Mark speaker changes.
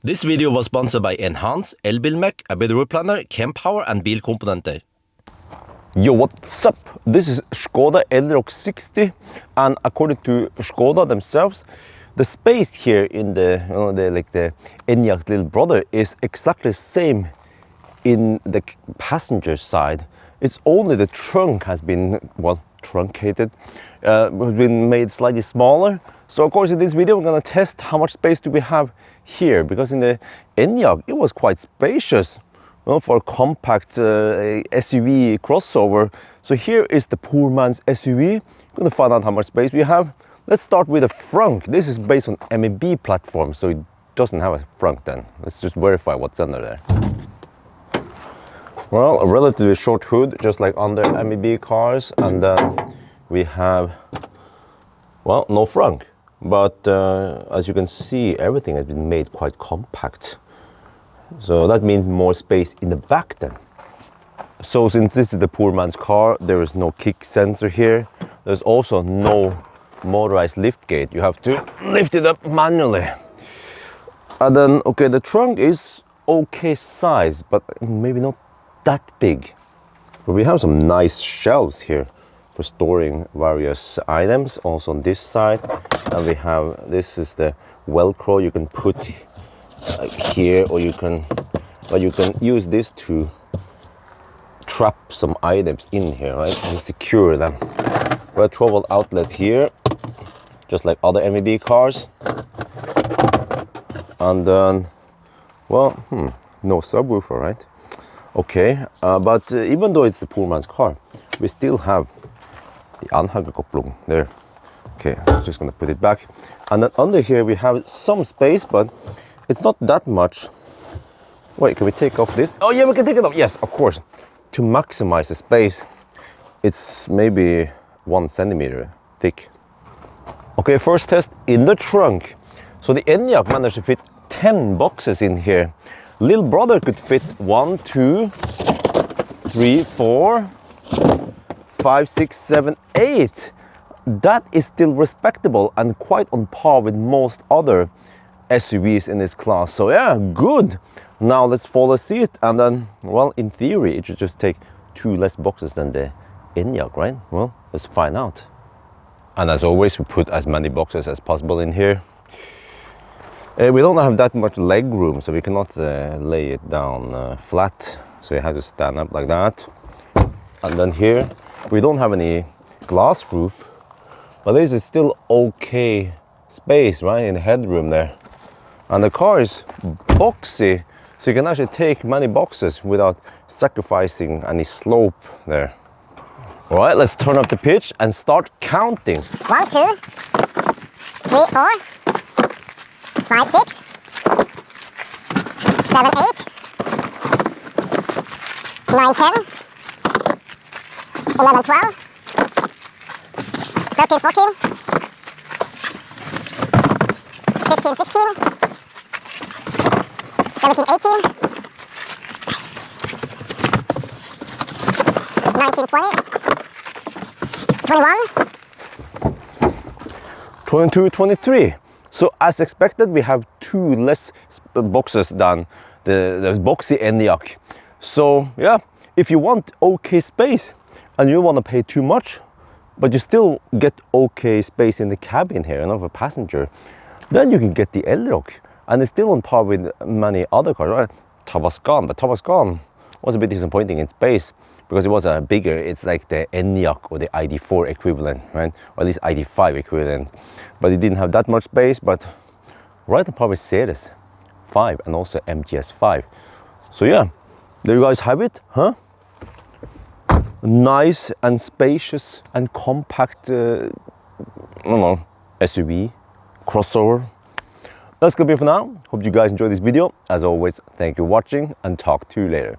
Speaker 1: This video was sponsored by Enhance, Elbilmek, ABRP Planner, Kempower and Bilkomponenter.
Speaker 2: Yo, what's up? This is Skoda Elroq 60, and according to Skoda themselves, the space here in the Enyaq's little brother is exactly the same in the passenger side. It's only the trunk has been, well, truncated, has been made slightly smaller. So of course in this video we're gonna test how much space do we have here, because in the Enyaq it was quite spacious, well, for a compact SUV crossover. So here is the poor man's SUV. We're gonna find out how much space we have. Let's start with the front. This is based on MEB platform, so it doesn't have a front then. Let's just verify what's under there. Well, a relatively short hood, just like under MEB cars, and then we have, well, no front. But as you can see, everything has been made quite compact. So that means more space in the back then. So since this is the poor man's car, there is no kick sensor here. There's also no motorized lift gate. You have to lift it up manually. And then, okay, the trunk is okay size, but maybe not that big. But we have some nice shelves here for storing various items, also on this side. And we have, this is the Velcro you can put here, or you can use this to trap some items in here, right, and secure them. We have 12-volt outlet here, just like other MEB cars. And then, well, no subwoofer, right? Okay, but even though it's the poor man's car, we still have the anhagerkopplung there. Okay, I'm just gonna put it back. And then under here we have some space, but it's not that much. Wait, can we take off this? Oh yeah, we can take it off. Yes, of course. To maximize the space, it's maybe 1 centimeter thick. Okay, first test in the trunk. So the Enyaq managed to fit 10 boxes in here. Little brother could fit 1, 2, 3, 4, 5, 6, 7, 8. That is still respectable and quite on par with most other SUVs in this class. So yeah, good. Now let's follow a seat, and then, well, in theory it should just take 2 less boxes than the Enyaq, right? Well, let's find out. And as always, we put as many boxes as possible in here. We don't have that much leg room, so we cannot lay it down flat. So you have to stand up like that. And then here, we don't have any glass roof, but this is still okay space, right, in the headroom there. And the car is boxy, so you can actually take many boxes without sacrificing any slope there. All right, let's turn up the pitch and start counting.
Speaker 3: 1, 2, 3, 4, 5, 6, 7, 8, 9, 10, 11, 12, 13, 14, 15, 16, 17, 18, 19, 20, 21,
Speaker 2: 22, 23. So as expected, we have 2 less boxes than the boxy Enyaq. So yeah, if you want okay space and you don't want to pay too much, but you still get okay space in the cabin here, and for a passenger, then you can get the Elroq, and it's still on par with many other cars, right? Tavascan, but Tavascan was a bit disappointing in space because it was bigger. It's like the Enyaq or the ID4 equivalent, right? Or at least ID5 equivalent, but it didn't have that much space. But right on par with Series 5 and also MGS 5. So yeah, there you guys have it, huh? Nice and spacious and compact, SUV, crossover. That's gonna be it for now. Hope you guys enjoyed this video. As always, thank you for watching, and talk to you later.